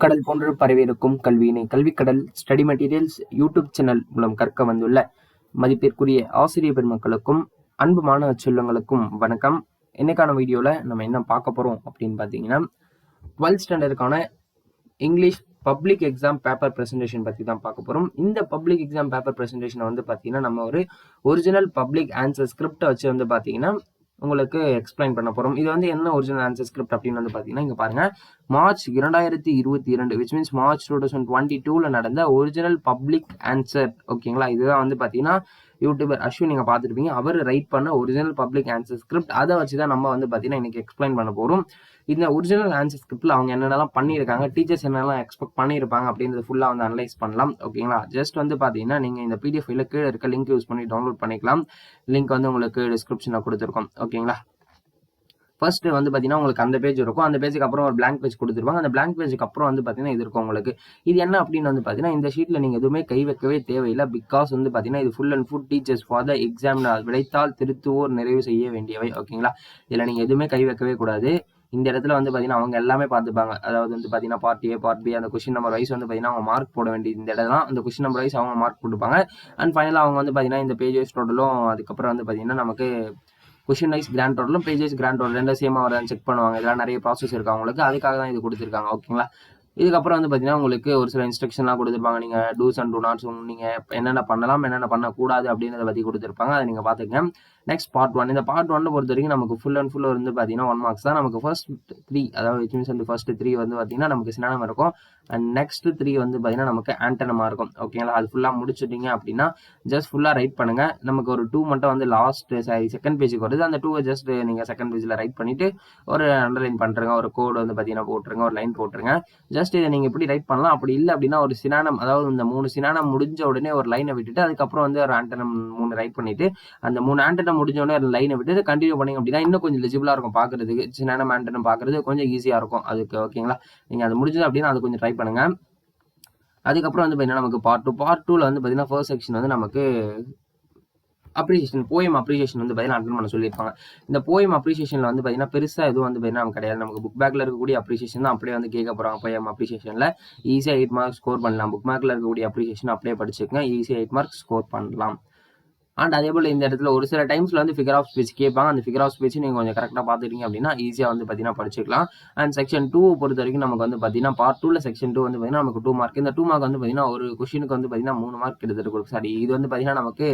கடல் போன்று பரவியிருக்கும் கல்வியினை கல்விக்கடல் ஸ்டடி மெட்டீரியல்ஸ் யூடியூப் சேனல் மூலம் கற்க வந்துள்ள மதிப்பிற்குரிய ஆசிரியர் பெருமக்களுக்கும் அன்பு மாணவ செல்வங்களுக்கும் வணக்கம். இன்னைக்கான வீடியோவில் நம்ம என்ன பார்க்க போகிறோம் அப்படின்னு பார்த்தீங்கன்னா 12th ஸ்டாண்டர்டுக்கான English public exam paper presentation பற்றி தான் பார்க்க போகிறோம். இந்த பப்ளிக் எக்ஸாம் பேப்பர் ப்ரெசன்டேஷன் வந்து பார்த்தீங்கன்னா நம்ம ஒரு ஒரிஜினல் பப்ளிக் ஆன்சர் ஸ்கிரிப்டை வச்சு வந்து பார்த்தீங்கன்னா உங்களுக்கு எக்ஸ்பிளைன் பண்ண போகிறோம். இது வந்து என்ன ஒரிஜினல் ஆன்சர் ஸ்கிரிப்ட் அப்படின்னு வந்து பார்த்தீங்கன்னா இங்கே பாருங்கள், மார்ச் 2022 விச் மீன்ஸ் மார்ச் 2022 நடந்த ஒரிஜினல் பப்ளிக் ஆன்சர். ஓகேங்களா, இதுதான் வந்து பார்த்தீங்கன்னா யூடியூபர் அஸ்வின் நீங்கள் பார்த்துருப்பீங்க, அவர் ரைட் பண்ண ஒரிஜினல் பப்ளிக் ஆன்சர் ஸ்கிரிப்ட். அதை வச்சு தான் நம்ம வந்து பார்த்தீங்கன்னா இன்னைக்கு எக்ஸ்பிளைன் பண்ண போகிறோம். இந்த ஒரிஜினல் ஆன்சர் ஸ்கிரிப்டில் அவங்க என்னென்னலாம் பண்ணியிருக்காங்க, டீச்சர்ஸ் என்னெல்லாம் எக்ஸ்பெக்ட் பண்ணியிருப்பாங்க அப்படின்றது ஃபுல்லாக வந்து அனலைஸ் பண்ணலாம். ஓகேங்களா, ஜஸ்ட் வந்து பார்த்தீங்கன்னா நீங்கள் இந்த பிடிஎஃப் ஃபைல கீழே இருக்க லிங்க் யூஸ் பண்ணி டவுன்லோட் பண்ணிக்கலாம். லிங்க் வந்து உங்களுக்கு டிஸ்கிரிப்ஷனில் கொடுத்துருக்கோம். ஓகேங்களா, ஃபர்ஸ்ட் வந்து பார்த்தீங்கன்னா உங்களுக்கு அந்த பேஜ் இருக்கும். அந்த பேஜுக்கு அப்புறம் ஒரு blank பேஜ் கொடுத்துருப்பாங்க. அந்த blank பேஜுக்கு அப்புறம் வந்து பார்த்தீங்கன்னா இது இருக்கும் உங்களுக்கு. இது என்ன அப்படின்னு வந்து பார்த்தீங்கன்னா இந்த ஷீட்டில் நீங்கள் எதுவுமே கை வைக்கவே தேவையில்லை. பிகாஸ் வந்து பார்த்தீங்கன்னா இது full and full teachers for the exam, விடைத்தாள் திருத்துவோர் நிறைவு செய்ய வேண்டியவை. ஓகேங்களா, இதில் நீங்கள் எதுவுமே கை வைக்கவே கூடாது. இந்த இடத்துல வந்து பார்த்தீங்கன்னா அவங்க எல்லாமே பார்த்துப்பாங்க. அதாவது வந்து பார்த்தீங்கன்னா பார்ட் ஏ பார்ட் பி அந்த கொஸ்டின் நம்பர் வைஸ் வந்து பார்த்தீங்கன்னா அவங்க மார்க் போட வேண்டியது இந்த இடத்துல அந்த கொஸ்டின் நம்பர் வைஸ் அவங்க மார்க் போட்டுப்பாங்க. அண்ட் ஃபைனலாக அவங்க வந்து பார்த்தீங்கன்னா இந்த பேஜ் வைஸ் டோட்டலும் அதுக்கப்புறம் வந்து பார்த்தீங்கன்னா நமக்கு கொஷின் வைஸ் கிராண்ட் டோட்டலும் பேஜ் வைஸ் கிராண்ட் டோட்டல் ரெண்டு சேமாக வரான்னு செக் பண்ணுவாங்க. இதெல்லாம் நிறைய ப்ராசஸ் இருக்கு அவங்களுக்கு, அதுக்காக தான் இது கொடுத்துருக்காங்க. ஓகேங்களா, இதுக்கப்புறம் வந்து பார்த்தீங்கன்னா உங்களுக்கு ஒரு சில இன்ஸ்ட்ரக்ஷன்லாம் கொடுத்துருப்பாங்க. நீங்கள் டூஸ் அண்ட் டூ நாட்ஸ் நீங்கள் என்னென்ன பண்ணலாம் என்னென்ன பண்ணக்கூடாது அப்படின்றத பற்றி கொடுத்துருப்பாங்க. அதை நீங்கள் பார்த்துக்கங்க. Next part 1. இந்த பார்ட் 1 பொறுத்த வரைக்கும் நமக்கு ஃபுல் அண்ட் ஃபுல் வந்து பார்த்தீங்கன்னா 1 மார்க்ஸ் தான். நமக்கு ஃபர்ஸ்ட் 3 அதாவது விச் மீன்ஸ் வந்து ஃபர்ஸ்ட் 3 வந்து பார்த்தீங்கன்னா நமக்கு சினானம் இருக்கும். அண்ட் நெக்ஸ்ட் 3 வந்து பார்த்தீங்கன்னா நமக்கு ஆண்டனமா இருக்கும். ஓகேங்களா, அது ஃபுல்லாக முடிச்சுட்டீங்க அப்படின்னா ஜஸ்ட் ஃபுல்லாக ரைட் பண்ணுங்க. நமக்கு ஒரு 2 மட்டும் வந்து லாஸ்ட் செகண்ட் பேஜுக்கு வருது. அந்த 2 ஜஸ்ட் நீங்கள் செகண்ட் பேஜில் ரைட் பண்ணிட்டு ஒரு அண்டர்லைன் பண்ணுறங்க, ஒரு கோடு வந்து பார்த்தீங்கன்னா போட்டுருங்க, ஒரு லைன் போட்டுருங்க. ஜஸ்ட் இதை நீங்கள் எப்படி ரைட் பண்ணலாம். அப்படி இல்லை அப்படின்னா ஒரு சினானம், அதாவது இந்த 3 சினானம் முடிஞ்ச உடனே ஒரு லைனை விட்டுட்டு அதுக்கப்புறம் வந்து ஒரு ஆண்டனம் 3 ரைட் பண்ணிட்டு அந்த 3 ஆண்டனம் முடிஞ்ச உடனே ஒரு லைனை விட்டு கண்டினியூ பண்ணிங்க அப்படின்னா இன்னும் கொஞ்சம் லெஜிபிளாக இருக்கும் பார்க்கறதுக்கு. சினானம் ஆண்டனம் பார்க்கறது கொஞ்சம் ஈஸியாக இருக்கும் அதுக்கு. ஓகேங்களா, நீங்கள் அது முடிஞ்சது அப்படின்னா அது கொஞ்சம் ட்ரை பண்ணுங்க. அதுக்கப்புறம் வந்து பார்த்தீங்கன்னா நமக்கு பார்ட் 2ல வந்து பார்த்தீங்கன்னா ஃபர்ஸ்ட் செக்ஷன் வந்து நமக்கு அப்ரிசியேஷன், போயம் அப்ரிசியேஷன் வந்து பார்த்தீங்கன்னா அட்டன் பண்ண சொல்லியிருப்பாங்க. இந்த போயம் அப்ரிசியேஷனில் வந்து பார்த்தீங்கன்னா பெருசாக எதுவும் வந்து பார்த்தீங்கன்னா நமக்கு கிடையாது. நமக்கு புக் பேக்கில் இருக்கக்கூடிய அப்ரிசியேஷன் தான் அப்படியே வந்து கேட்க போகிறாங்க. போயம் அப்ரிசியேஷனில் ஈஸியாக 8 மார்க்ஸ் ஸ்கோர் பண்ணலாம். புக் பேக்கில் இருக்கக்கூடிய அப்ரிசியேஷன் அப்படியே படிச்சுக்கங்க, ஈஸியாக 8 மார்க்ஸ் ஸ்கோர் பண்ணலாம். அண்ட் அதே போல் இந்த இடத்துல ஒரு சில டைம்ஸில் வந்து ஃபிகர் ஆஃப் ஸ்பீச் கேட்பாங்க. அந்த ஃபிகர் ஆஃப் ஸ்பீச் நீங்கள் கொஞ்சம் கரெக்டாக பார்த்துட்டீங்க அப்படின்னா ஈஸியாக வந்து பார்த்தீங்கன்னா படிச்சுக்கலாம். அண்ட் செக்ஷன் 2 பொறுத்த வரைக்கும் நமக்கு வந்து பார்த்தீங்கன்னா பார்ட் 2ல செக்ஷன் 2 வந்து பார்த்தீங்கன்னா நமக்கு 2 மார்க். இந்த 2 மார்க் வந்து பார்த்தீங்கன்னா ஒரு கொஷினுக்கு வந்து பார்த்தீங்கன்னா 3 மார்க் எடுத்துகிட்டு கொடுக்கும். சாரி, இது வந்து பார்த்தீங்கன்னா நமக்கு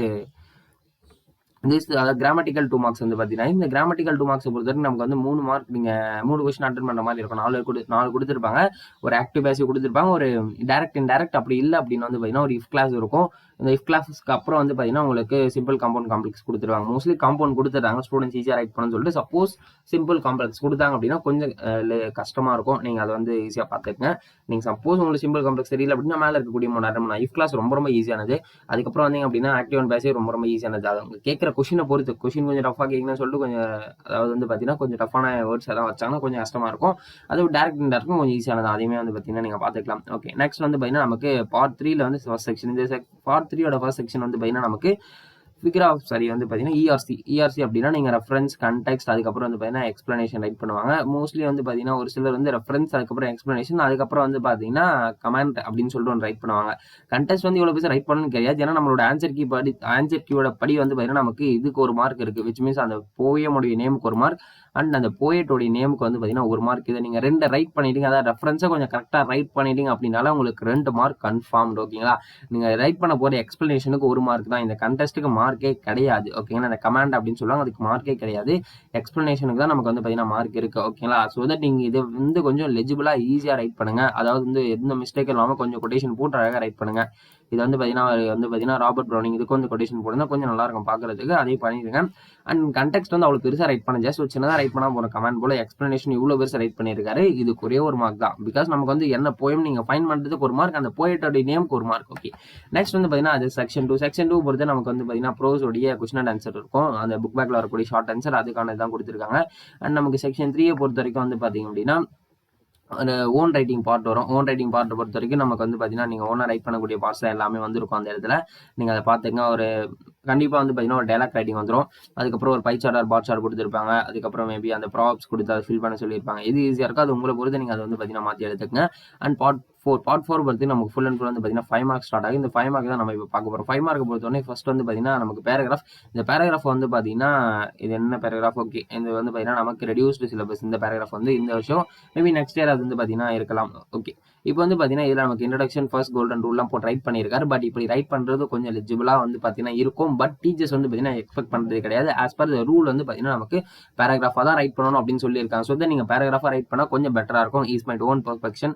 அதாவது கிராமட்டிக்கல் 2 மார்க்ஸ் வந்து பார்த்தீங்கன்னா இந்த கிராமட்டிக்கல் 2 மார்க்ஸ் பொறுத்த வரைக்கும் நமக்கு வந்து 3 மார்க் நீங்கள் 3 கொஸ்டின் அட்டன் பண்ணுற மாதிரி இருக்கும். 4 கொடுத்துருப்பாங்க. ஒரு ஆக்டிவ் பேசிவ் கொடுத்துருப்பாங்க, ஒரு டைரக்ட் இன்டைரக்ட். அப்படி இல்லை அப்படின்னு வந்து பார்த்தீங்கன்னா ஒரு இஃப் கிளாஸ் இருக்கும். இந்த இஃப் கிளாஸஸ்க்கு அப்புறம் வந்து பார்த்தீங்கன்னா உங்களுக்கு சிம்பிள் காம்பவுண்ட் காம்ப்ளெக்ஸ் கொடுத்துருவாங்க. மோஸ்ட்லி காம்பவுண்ட் கொடுத்துட்டாங்க ஸ்டூடெண்ட்ஸ் ஈஸியாக ரைட் பண்ணணும்னு சொல்லிட்டு. சப்போஸ் சிம்பிள் காம்ப்ளெக்ஸ் கொடுத்தாங்க அப்படின்னா கொஞ்சம் கஷ்டமாக இருக்கும். நீங்கள் அதை வந்து ஈஸியாக பார்த்துக்கங்க. நீங்கள் சப்போஸ் உங்களுக்கு சிம்பிள் காம்ப்ளெக்ஸ் தெரியல அப்படின்னா மேலே இருக்கக்கூடிய 3 அட்டன் பண்ணலாம். இஃப் கிளாஸ் ரொம்ப ஈஸியானது. அதுக்கப்புறம் வந்தீங்க அப்படின்னா ஆக்டிவ் அண்ட் பேசிவ் ரொம்ப ஈஸியானது. அது அவங்க கேட்குற கொஷினை பொறுத்து. கொஷின் கொஞ்சம் டஃபாக கேட்கணும்னு சொல்லிட்டு கொஞ்சம் அதாவது வந்து பார்த்தீங்கன்னா கொஞ்சம் டஃபான வேர்ட்ஸ் எல்லாம் வச்சாங்கன்னா கொஞ்சம் கஷ்டமாக இருக்கும். அது டேரக்ட் இன்டைரக்டும் கொஞ்சம் ஈஸியானது. அதையுமே வந்து பார்த்தீங்கன்னா நீங்கள் பார்த்துக்கலாம். ஓகே, நெக்ஸ்ட் வந்து பார்த்தீங்கன்னா நமக்கு பார்ட் 3ல வந்து ஃபர்ஸ்ட் செக்ஷன். இந்த பார்ட் 3யோட ஃபர்ஸ்ட் செக்ஷன் வந்து பார்த்தீங்கன்னா நமக்கு ஃபிகர் ஆஃப் சரி வந்து பார்த்தீங்கன்னா இஆர்சி அப்படின்னா நீங்கள் ரெஃபரன்ஸ், கண்டெக்ஸ்ட், அதுக்கப்புறம் வந்து பார்த்தீங்கன்னா எக்ஸ்பிளனேஷன் ரைட் பண்ணுவாங்க. மோஸ்ட்லி வந்து பார்த்தீங்கன்னா ஒரு சிலர் வந்து ரெஃபரன்ஸ், அதுக்கப்புறம் எக்ஸ்பிளனேஷன், அதுக்கப்புறம் வந்து பார்த்தீங்கன்னா கமெண்ட் அப்படின்னு சொல்லிட்டு ஒன்று ரைட் பண்ணுவாங்க. கண்டெக்ஸ்ட் வந்து இவ்வளோ பேர் ரைட் பண்ணணும்னு கிடையாது. ஏன்னா நம்மளோட ஆன்சர் கீயோட படி வந்து பார்த்தீங்கன்னா நமக்கு இதுக்கு ஒரு மார்க் இருக்குது. விச் மீன்ஸ் அந்த போயமுடைய நேமுக்கு ஒரு மார்க் அண்ட் அந்த போயட்டோடைய நேமுக்கு வந்து பார்த்தீங்கன்னா ஒரு மார்க். இதை நீங்கள் 2 ரைட் பண்ணிட்டீங்க, அதாவது ரெஃபரன்ஸை கொஞ்சம் கரெக்டாக ரைட் பண்ணிட்டீங்க அப்படின்னால உங்களுக்கு 2 மார்க் கன்ஃபார்ம்டு. ஓகேங்களா, நீங்கள் ரைட் பண்ண போகிற எக்ஸ்பிளனேஷனுக்கு ஒரு மார்க் தான். இந்த கண்டெஸ்ட்டுக்கு மார்க்கே கிடையாது. ஓகேங்களா, இந்த கமாண்ட் அப்படின்னு சொல்லுவாங்க, அதுக்கு மார்க்கே கிடையாது. எக்ஸ்பிளனேஷனுக்கு தான் நமக்கு வந்து பார்த்தீங்கன்னா மார்க் இருக்குது. ஓகேங்களா, ஸோ தட் நீங்கள் இதை வந்து கொஞ்சம் லெஜிபிளாக ஈஸியாக ரைட் பண்ணுங்கள். அதாவது வந்து எந்த மிஸ்டேக் இல்லாமல் கொஞ்சம் கொட்டேஷன் போட்டு அழகாக ரைட் பண்ணுங்கள். இது வந்து பார்த்தீங்கன்னா ராபர்ட் ப்ரௌனிங் இதுக்கு வந்து கொட்டேஷன் போடுங்க, கொஞ்சம் நல்லா இருக்கும் பார்க்கறதுக்கு. அதே பண்ணிடுங்க. அண்ட் கண்டெக்ஸ்ட் வந்து அவ்வளோ பெருசாக ரைட் பண்ண, ஜஸ்ட் ஒரு சின்னதாக ரைட் பண்ணால் போகிற கமெண்ட் போல. எக்ஸ்பிளனேஷன் இவ்வளோ பெருசாக ரைட் பண்ணியிருக்காரு, இதுக்கு ஒரே ஒரு மார்க் தான். பிகாஸ் நமக்கு வந்து என்ன போயம் நீங்கள் ஃபைன் பண்ணுறதுக்கு ஒரு மார்க், அந்த போயட்டோடைய நேமுக்கு ஒரு மார்க். ஓகே, நெக்ஸ்ட் வந்து பார்த்தீங்கன்னா அது செக்ஷன் 2. செக்ஷன் 2 பொறுத்து நமக்கு வந்து பார்த்தீங்கன்னா ப்ரோஸோடைய கொஸ்டின் அண்ட் ஆன்சர் இருக்கும். அந்த புக் பேக்கில் வரக்கூடிய ஷார்ட் ஆன்சர் அதுக்கான தான் கொடுத்துருக்காங்க. அண்ட் நமக்கு செக்ஷன் 3 பொறுத்த வரைக்கும் வந்து பார்த்தீங்க அப்படின்னா ஒரு ஓன் ரைட்டிங் பார்ட் வரும். ஓன் ரைட்டிங் பார்ட்டை பொறுத்த வரைக்கும் நமக்கு வந்து பார்த்தீங்கன்னா நீங்கள் ஓனாக ரைட் பண்ணக்கூடிய பார்ட்ஸ் எல்லாமே வந்துருக்கும். அந்த இடத்துல நீங்கள் அதை பார்த்துங்க. ஒரு கண்டிப்பா வந்து பார்த்தீங்கன்னா, ஒரு டயலாக் ரைட்டிங் வந்துரும். அதுக்கப்புறம் ஒரு pie chart or bar chart குடுத்திருப்பாங்க. அதுக்கப்புறம் மேபி அந்த ப்ராப்ஸ் குடுத்து அத ஃபில் பண்ண சொல்லியிருப்பாங்க. எது ஈஸியா இருக்கோ அது உங்கள பொறுத்து நீங்க அத வந்து பார்த்தீங்கன்னா மாத்தி எடுத்துக்கங்க. அண்ட் பார்ட் 4 பொறுத்து நமக்கு ஃபுல் அண்ட் ஃபுல் வந்து பார்த்தீங்கன்னா 5 மார்க்ஸ் ஸ்டார்ட் ஆகும். இந்த 5 மார்க் தான் நம்ம இப்ப பார்க்க போறோம். 5 மார்க்க பொறுத்தவரை ஃபர்ஸ்ட் வந்து பார்த்தீங்கன்னா நமக்கு பேராகிராஃப். இந்த பேராகிராஃப் வந்து பார்த்தீங்கன்னா, இது என்ன பேராகிராஃப் ஓகே. இது வந்து பார்த்தீங்கன்னா நமக்கு ரெடியூஸ்டு சிலபஸ் இந்த பேராகிராஃப் வந்து இந்த வருஷம் மேபி நெக்ஸ்ட் இயர் அது வந்து பார்த்தீங்கன்னா இருக்கலாம். ஓகே. இப்போ வந்து பார்த்தீங்கன்னா, இதுல நமக்கு இன்ட்ரோடக்ஷன் ஃபர்ஸ்ட் கோல்டன் ரூல்லாம் போட்டு ரைட் பண்ணியிருக்காரு. பட் இப்படி ரைட் பண்றது கொஞ்சம் எலிஜிபிளா வந்து பார்த்தீங்கன்னா இருக்கும். பட் டீச்சர்ஸ் வந்து பார்த்தீங்கன்னா எக்ஸ்பெக்ட் பண்றது கிடையாது. ஆஸ் பர் த ரூல் வந்து பார்த்தீங்கன்னா நமக்கு பேராகிராஃபா தான் ரைட் பண்ணணும் அப்படின்னு சொல்லியிருக்காங்க. ஸோ தட் நீங்க பேராகிராஃபா ரைட் பண்ணா கொஞ்சம் பெட்டரா இருக்கும். Is my own perfection.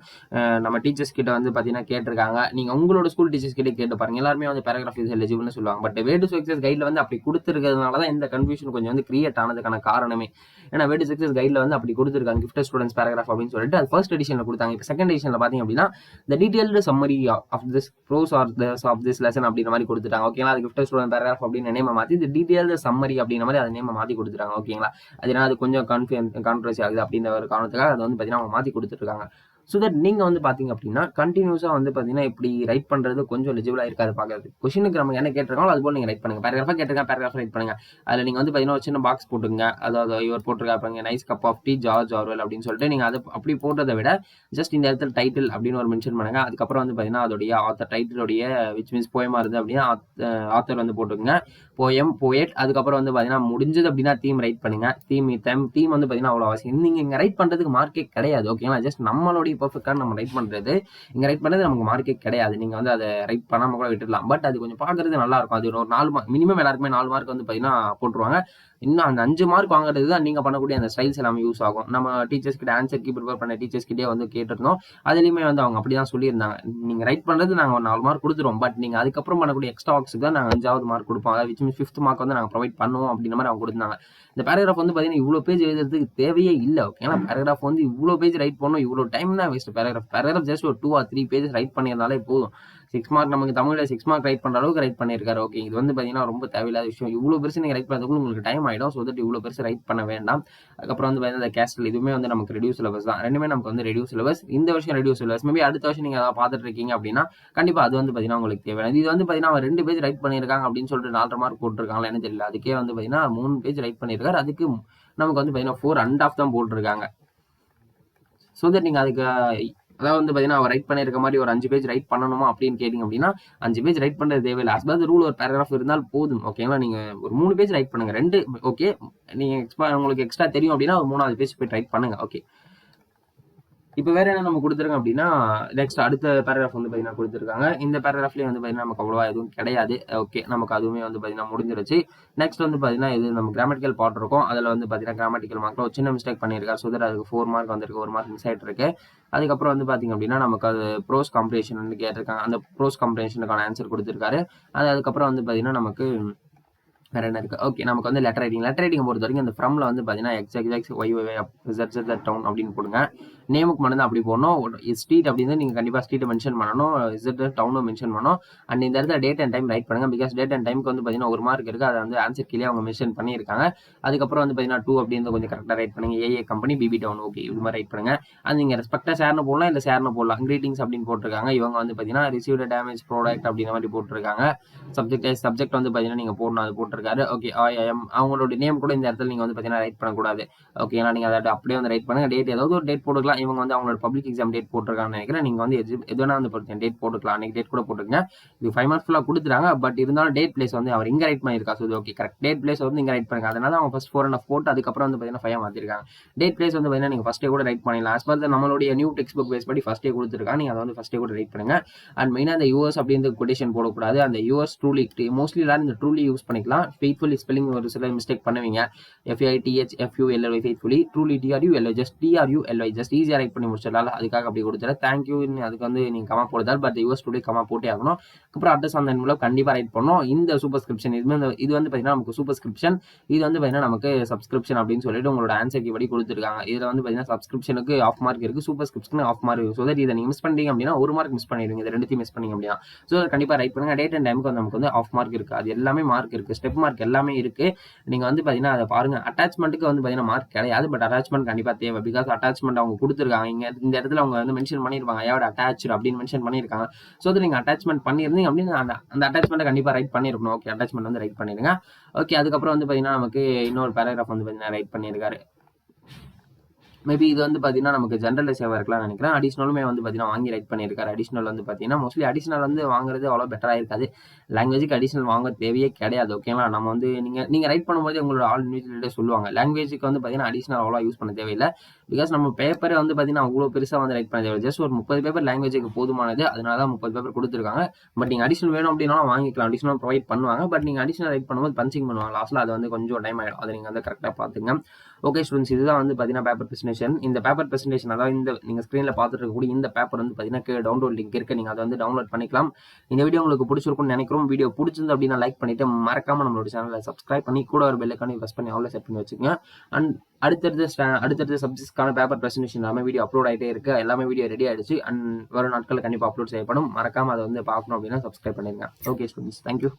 நம்ம டீச்சர்ஸ் கிட்ட வந்து பார்த்தீங்கன்னா கேட்டிருக்காங்க. நீங்க உங்களோட ஸ்கூல் டீச்சர்ஸ் கிட்ட கேட்டு பாருங்க. எல்லாருமே வந்து பேராகிராஃப் இஸ் எலிஜிபிள்னு சொல்லுவாங்க. பட் வே டு சக்சஸ் கைட்ல வந்து அப்படி கொடுத்துருக்கிறதுனால தான் இந்த கன்ஃபியூஷன் கொஞ்சம் வந்து கிரியேட் ஆனதுக்கான காரணமே. ஏன்னா வே டு சக்சஸ் கைட்ல வந்து அப்படி கொடுத்துருக்காங்க கிஃப்டட் ஸ்டூடெண்ட்ஸ் பேராகிராஃப் அப்படின்னு சொல்லிட்டு அது ஃபர்ஸ்ட் எடிஷன்ல கொடுத்தாங்க. இப்போ செகண்ட் எடிஷன்ல பாத்தீங்க அப்படின்னா the detailed summary of this pros or this of this lesson அப்படின்ற மாதிரி கொடுத்துட்டாங்க. ஓகேங்களா, அது கிஃப்டட் ஸ்டூடெண்ட் பேராகிராஃப் அப்படின்னு நேம மாத்தி இந்த டீடைல்டு சம்மரி அப்படின்ற மாதிரி அதை நேம மாத்தி கொடுத்துட்டாங்க. ஓகேங்களா, அதனால அது கொஞ்சம் கான்ட்ரவர்சி ஆகுது அப்படின்ற ஒரு காரணத்துக்காக அதை வந்து பார்த்தீங்கன்னா அவங்க மாத்தி கொடுத்துருக்காங்க. ஸோ தட் நீங்க வந்து பாத்தீங்க அப்படின்னா கண்டினியூஸா வந்து பாத்தீங்கன்னா இப்படி ரைட் பண்றது கொஞ்சம் எலிஜிபிளா இருக்காது பாக்குறது. கொஸ்டினுக்கு நம்ம என்ன கேட்டிருக்காங்களோ அது போல நீங்க ரைட் பண்ணுங்க. பேராகிராஃபா கேட்டிருக்கா பேராகிராஃப் ரைட் பண்ணுங்க. அதுல நீங்க வந்து பாத்தீங்கன்னா ஒரு சின்ன பாக்ஸ் போட்டுங்க. அதாவது இவர் போட்டிருக்காங்க nice cup of tea George Orwell அப்படின்னு சொல்லிட்டு நீங்க அதை அப்படி போட்டதை விட ஜஸ்ட் இந்த இடத்துல டைட்டில் அப்படின்னு ஒரு மென்ஷன் பண்ணுங்க. அதுக்கப்புறம் வந்து பாத்தீங்கன்னா அதோடைய ஆத்தர் டைட்டிலோடைய விச் மீன்ஸ் போயமா இருந்து அப்படின்னா ஆத்தர் வந்து போட்டுக்கோங்க. Poem poet. அதுக்கப்புறம் வந்து பாத்தீங்கன்னா முடிஞ்சது அப்படின்னா தீம் ரைட் பண்ணுங்க. தீம் வந்து பாத்தீங்கன்னா அவ்வளவு அவசியம். நீங்க இங்க ரைட் பண்றதுக்கு மார்க்கே கிடையாது. ஓகேங்களா, ஜஸ்ட் நம்மளுடைய பெர்ஃபெக்ட்டா நம்ம ரைட் பண்றது இங்க ரைட் பண்ணது நமக்கு மார்க்கே கிடையாது. நீங்க வந்து அதை ரைட் பண்ணாம கூட விட்டுடலாம். பட் அது கொஞ்சம் பாக்குறது நல்லா இருக்கும். அது ஒரு 4 மார்க் மினிமம் எல்லாருக்குமே 4 மார்க் வந்து பாத்தீங்கன்னா போட்டுருவாங்க. இன்னும் அந்த 5 மார்க் வாங்குறது தான் நீங்க பண்ணக்கூடிய அந்த ஸ்டைல்ஸ் எல்லாமே யூஸ் ஆகும். நம்ம டீச்சர்ஸ் கிட்ட ஆன்சர் கீ ப்ரிப்பேர் பண்ண டீச்சர்ஸ் கிட்டே வந்து கேட்டிருந்தோம். அதுலயுமே வந்து அவங்க அப்படிதான் சொல்லியிருந்தாங்க. நீங்க ரைட் பண்றது நாங்க ஒரு 4 மார்க் கொடுத்துருவோம். பட் நீங்க அதுக்கப்புறம் பண்ணக்கூடிய எக்ஸ்ட்ரா ஒர்க்ஸ்க்கு தான் நாங்க 5வது மார்க் கொடுப்போம். அதாவது விச் மீன்ஸ் 5th மார்க் வந்து நாங்க ப்ரொவைட் பண்ணுவோம் அப்படின்ற மாதிரி அவங்க கொடுத்தாங்க. இந்த பேராகிராஃப் வந்து பாத்தீங்கன்னா இவ்வளவு பேஜ் எழுதுறதுக்கு தேவையே இல்லை. ஓகேங்களா, பேராகிராஃப் வந்து இவ்வளவு பேஜ் ரைட் பண்ணணும், இவ்வளவு டைம் தான் வேஸ்ட். பேராகிராஃப் ஜஸ்ட் ஒரு 2 or 3 பேஜஸ் ரைட் பண்ணியிருந்தாலே போதும். 6 மார்க் நமக்கு தமிழ்ல 6 மார்க் ரைட் பண்ற அளவுக்கு ரைட் பண்ணியிருக்காரு. ஓகே, இது வந்து பாத்தீங்கன்னா ரொம்ப தேவையில்லாத விஷயம். இவ்வளவு பெருசு நீங்க ரைட் பண்றதுக்கு உங்களுக்கு டைம் ஆயிடும். ஸோ தட் இவ்வளவு பெருசு ரைட் பண்ண வேண்டாம். அதுக்கப்புறம் வந்து பாத்தீங்கன்னா கேஸ்டல் இதுவுமே வந்து நமக்கு ரெடியூஸ் சிலபஸ் தான். ரெண்டுமே நமக்கு வந்து ரெடியூஸ் சிலபஸ். இந்த வருஷம் ரெடியூஸ் சிலபஸ். மேபி அடுத்த வருஷம் நீங்க அதை பார்த்துட்டு இருக்கீங்க அப்படின்னா கண்டிப்பா அது வந்து பாத்தீங்கன்னா உங்களுக்கு தேவையான. இது வந்து பாத்தீங்கன்னா அவன் 2 பேஜ் ரைட் பண்ணியிருக்காங்க அப்படின்னு சொல்லிட்டு 4.5 மார்க் போட்டிருக்காங்களா என்ன தெரியல. அதுக்கே வந்து பாத்தீங்கன்னா 3 பேஜ் ரைட் பண்ணியிருக்காரு. அதுக்கு நமக்கு வந்து பாத்தீங்கன்னா 4.5 தான் போட்டிருக்காங்க. ஸோ தட் நீங்க அதுக்கு அதாவது வந்து பாத்தீங்கன்னா அவர் ரைட் பண்ணிருக்க மாதிரி ஒரு 5 பேஜ் ரைட் பண்ணணுமா அப்படின்னு கேட்டீங்க அப்படின்னா 5 பேஜ் ரைட் பண்றது தேவையில்லை. அதாவது ரூல் ஒரு பேராகிராஃப் இருந்தால் போதும். ஓகேங்களா, நீங்க ஒரு 3 பேஜ் ரைட் பண்ணுங்க. 2 ஓகே, நீங்க உங்களுக்கு எக்ஸ்ட்ரா தெரியும் அப்படின்னா ஒரு 3வது பேஜ் போய் ரைட் பண்ணுங்க. ஓகே, இப்போ வேற என்ன நம்ம கொடுத்துருங்க அப்படின்னா நெக்ஸ்ட் அடுத்த பேராகிராஃப் வந்து பாத்தீங்கன்னா கொடுத்துருக்காங்க. இந்த பேராகிராஃப்லயே வந்து பாத்தீங்கன்னா நமக்கு அவ்வளவா எதுவும் கிடையாது. ஓகே, நமக்கு அதுவுமே வந்து பாத்தீங்கன்னா முடிஞ்சிருச்சு. நெக்ஸ்ட் வந்து பாத்தீங்கன்னா இது நம்ம கிராமட்டிக்கல் பார்ட் இருக்கும். அதுல வந்து பாத்தீங்கன்னா கிராமட்டிக்கல் மார்க்ல ஒரு சின்ன மிஸ்டேக் பண்ணியிருக்காரு. ஸோ தட் அதுக்கு 4 மார்க் வந்திருக்கு, 1 மார்க் மிஸ் ஆயிட்டு இருக்கு. அதுக்கப்புறம் வந்து பாத்தீங்க அப்படின்னா நமக்கு அது ப்ரோஸ் கம்ப்ரேஷன் வந்து கேட்டிருக்காங்க. அந்த ப்ரோஸ் கம்ப்ரேஷனுக்கான ஆன்சர் கொடுத்திருக்காரு. அதுக்கப்புறம் வந்து பாத்தீங்கன்னா நமக்கு வேற என்ன இருக்கு. ஓகே, நமக்கு வந்து லெட்டர் ரைட்டிங் பொறுத்த வரைக்கும் இந்த ஃப்ரம்ல வந்து பாத்தீங்கன்னா எக்ஸ் ஒய் டவுன் அப்படின்னு போடுங்க. நேமுக்கு மட்டும் தான் அப்படி போடணும். ஸ்ட்ரீட் அப்படின்னு நீங்க கண்டிப்பா ஸ்ட்ரீட்டை மென்ஷன் பண்ணணும். இசட் டவுனும் மென்ஷன் பண்ணணும். அண்ட் இந்த இடத்துல டேட் அண்ட் டைம் ரைட் பண்ணுங்க. பிகாஸ் டேட் அண்ட் டைமுக்கு வந்து பாத்தீங்கன்னா 1 மார்க் இருக்கு. அதை வந்து ஆன்சர் கீழே அவங்க மென்ஷன் பண்ணியிருக்காங்க. அதுக்கப்புறம் வந்து பாத்தீங்கன்னா 2 அப்படின்னு கொஞ்சம் கரெக்டா ரைட் பண்ணுங்க. ஏஏ கம்பெனி பிபி டவுன் ஓகே இது மாதிரி ரைட் பண்ணுங்க. அது நீங்க ரெஸ்பெக்டா சேர்னு போடலாம், இல்ல சேர்னு போடலாம். கிரீட்டிங்ஸ் அப்படின்னு போட்டிருக்காங்க. இவங்க வந்து பாத்தீங்கன்னா ரிசீவ்ட் டேமேஜ் ப்ராடக்ட் அப்படின்ற மாதிரி போட்டிருக்காங்க. சப்ஜெக்ட் வந்து பாத்தீங்கன்னா நீங்க போடணும், அது போட்டிருக்காரு. ஓகே, அவங்களோட நேம் கூட இந்த இடத்துல நீங்க வந்து பாத்தீங்கன்னா ரைட் பண்ணக்கூடாது. ஓகேங்களா, நீங்க அதை அப்படியே வந்து ரைட் பண்ணுங்க. டேட் ஏதாவது ஒரு டேட் போட்டுக்கலாம். இவங்க வந்து அவங்களோட பப்ளிக் எக்ஸாம் டேட் போட்டிருக்காங்கன்னு நினைக்கிறேன். நீங்க வந்து எது வேணா வந்து டேட் போட்டுக்கலாம். அன்னைக்கு டேட் கூட போட்டுருங்க. இது 5 மார்க்ஸ் ஃபுல்லா கொடுத்துறாங்க. பட் இருந்தாலும் டேட் பிளேஸ் வந்து அவர் இங்க ரைட் பண்ணிருக்கா. So okay, correct. Date place வந்து இங்க ரைட் பண்ணுங்க. அதனால அவங்க ஃபர்ஸ்ட் 4.5 போட்டு அதுக்கப்புறம் வந்து பாத்தீங்கன்னா 5 மாத்திருக்காங்க. டேட் பிளேஸ் வந்து பாத்தீங்கன்னா நீங்க ஃபர்ஸ்டே கூட ரைட் பண்ணிடலாம். ஆஸ் பர் நம்மளுடைய நியூ டெக்ஸ்ட் புக் பேஸ் படி ஃபர்ஸ்டே கொடுத்துருக்காங்க. நீங்க அதை வந்து ஃபர்ஸ்டே கூட ரைட் பண்ணுங்க. அண்ட் மெயினா அந்த யூஎஸ் அப்படின்னு கொட்டேஷன் போடக்கூடாது. அந்த யூஎஸ் ட்ரூலி மோஸ்ட்லி எல்லாரும் இந்த ட்ரூலி யூஸ் பண்ணிக்கலாம். ஃபெய்த்ஃபுல்லி ஸ்பெல்லிங் ஒரு சில மிஸ்டேக் பண்ணுவீங்க. FAITHFULLY faithfully, truly TRULY just TRULY just ஈஸியா ரைட் பண்ணி முடிச்சிடலாம். அதுக்காக அப்படி கொடுத்துரு. தேங்க்யூ அதுக்கு வந்து நீங்க கமா போடுதால் பட் யூஎஸ் டுடே கமா போட்டே ஆகணும். அப்புறம் அட்ரஸ் அந்த மூலம் கண்டிப்பா ரைட் பண்ணணும். இந்த சூப்பர்ஸ்கிரிப்ஷன் இது வந்து பாத்தீங்கன்னா நமக்கு சூப்பர்ஸ்கிரிப்ஷன், இது வந்து பாத்தீங்கன்னா நமக்கு சப்ஸ்கிரிப்ஷன் அப்படின்னு சொல்லிட்டு உங்களோட ஆன்சர் கீ படி கொடுத்துருக்காங்க. இதுல வந்து பாத்தீங்கன்னா சப்ஸ்கிரிப்ஷனுக்கு ஆஃப் மார்க் இருக்கு, சூப்பர்ஸ்கிரிப்ஷனுக்கு ஆஃப் மார்க் இருக்கு. ஸோ தட் இதை நீங்க மிஸ் பண்ணீங்க அப்படின்னா 1 மார்க் மிஸ் பண்ணிடுவீங்க. இது ரெண்டுத்தையும் மிஸ் பண்ணீங்க அப்படின்னா ஸோ கண்டிப்பா ரைட் பண்ணுங்க. டேட் அண்ட் டைமுக்கு நமக்கு வந்து ஆஃப் மார்க் இருக்கு. அது எல்லாமே மார்க் இருக்கு, ஸ்டெப் மார்க் எல்லாமே இருக்கு. நீங்க வந்து பாத்தீங்கன்னா அதை பாருங்க. அட்டாச்மெண்ட்டுக்கு வந்து பாத்தீங்கன்னா மார்க் கிடையாது. பட் அட்டாச்மெண்ட் கண்டிப்பா தேவை. பிகாஸ் அட்டாச்மெண்ட் அவங்க கொடுத்துருக்க கொடுத்துருக்காங்க. இந்த இடத்துல அவங்க வந்து மென்ஷன் பண்ணியிருப்பாங்க ஐ ஹேவ் அட்டாச்டு அப்படின்னு மென்ஷன் பண்ணியிருக்காங்க. ஸோ அது நீங்கள் அட்டாச்மெண்ட் பண்ணியிருந்தீங்க அப்படின்னு அந்த அட்டாச்மெண்ட்டை கண்டிப்பாக ரைட் பண்ணியிருக்கணும். ஓகே, அட்டாச்மெண்ட் வந்து ரைட் பண்ணிடுங்க. ஓகே, அதுக்கப்புறம் வந்து பார்த்தீங்கன்னா நமக்கு இன்னொரு பேராகிராஃப் வந்து பார்த்தீங்கன்னா ரைட் பண்ணியிருக்காரு. மேபி இது வந்து பார்த்தீங்கன்னா நமக்கு ஜென்ரல் சேவாக இருக்கலாம்னு நினைக்கிறேன். அடிஷனலுமே வந்து பார்த்தீங்கன்னா வாங்கி ரைட் பண்ணியிருக்காரு. அடிஷனல் வந்து பார்த்தீங்கன்னா மோஸ்ட்லி அடிஷனல் வந்து வாங்குறது அவ்வளோ பெட்டராக இருக்காது. லாங்குவேஜுக்கு அடிஷனல் வாங்க தேவையே கிடையாது. ஓகேங்களா, நம்ம வந்து நீங்கள் ரைட் பண்ணும்போது உங்களோட ஆல் இண்டிவிஜுவல்கிட்ட சொல்லுவாங்க. லாங்குவேஜுக்கு வந்து பார்த்தீங்கன்னா அடிஷனல் அவ்வளோ யூஸ் பண்ண தேவையில்லை. பிகாஸ் நம்ம பேப்பரை வந்து பார்த்தீங்கன்னா அவ்வளோ பெருசாக வந்து ரைட் பண்ண தேவையில்லை. ஜஸ்ட் ஒரு 30 பேப்பர் லாங்குவேஜுக்கு போதுமானது. அதனால தான் 30 பேப்பர் கொடுத்துருக்காங்க. பட் நீங்கள் அடிஷனல் வேணும் அப்படின்னாலும் வாங்கிக்கலாம். அடிஷனல் ப்ரொவைட் பண்ணுவாங்க. பட் நீங்கள் அடிஷனல் ரைட் பண்ணும்போது பஞ்சிங் பண்ணுவாங்க. லாஸ்ட்டில் அது வந்து கொஞ்சம் டைம் ஆகிடும். அதை நீங்கள் வந்து கரெக்டாக பார்த்துங்க. ஓகே ஸ்டூடெண்ட்ஸ், இதுதான் வந்து பார்த்தீங்கன்னா பேப்பர் ப்ரெசன்டேஷன். இந்த பேப்பர் ப்ரெசன்டேஷன் அதாவது இந்த நீங்கள் ஸ்க்ரீனில் பார்த்துட்டு இருக்கக்கூடிய இந்த பேப்பர் வந்து பார்த்தீங்கன்னா டவுன்லோட் லிங்க் இருக்குது. நீங்கள் அதை வந்து டவுன்லோட் பண்ணிக்கலாம். இந்த வீடியோ உங்களுக்கு பிடிச்சிருக்கும்னு நினைக்கிறோம். வீடியோ பிடிச்சிருந்து அப்படின்னா லைக் பண்ணிட்டு மறக்காம நம்மளோட சேனலை சப்ஸ்கிரைப் பண்ணி கூட ஒரு பெல் ஐகானை ப்ரெஸ் பண்ணி ஆல்ல செட் பண்ணி வச்சுக்கோங்க. அண்ட் அடுத்தடுத்த சப்ஜெக்ட்ஸ்க்கான பேப்பர் ப்ரெசன்டேஷன் எல்லாமே வீடியோ அப்லோட் ஆகிட்டே இருக்கு. எல்லாமே வீடியோ ரெடி ஆயிடுச்சு. அண்ட் வரும் நாட்களில் கண்டிப்பாக அப்லோட் செய்யப்படும். மறக்காம அதை வந்து பார்க்கணும் அப்படின்னா சப்ஸ்கிரைப் பண்ணிருங்க. Okay students, thank you.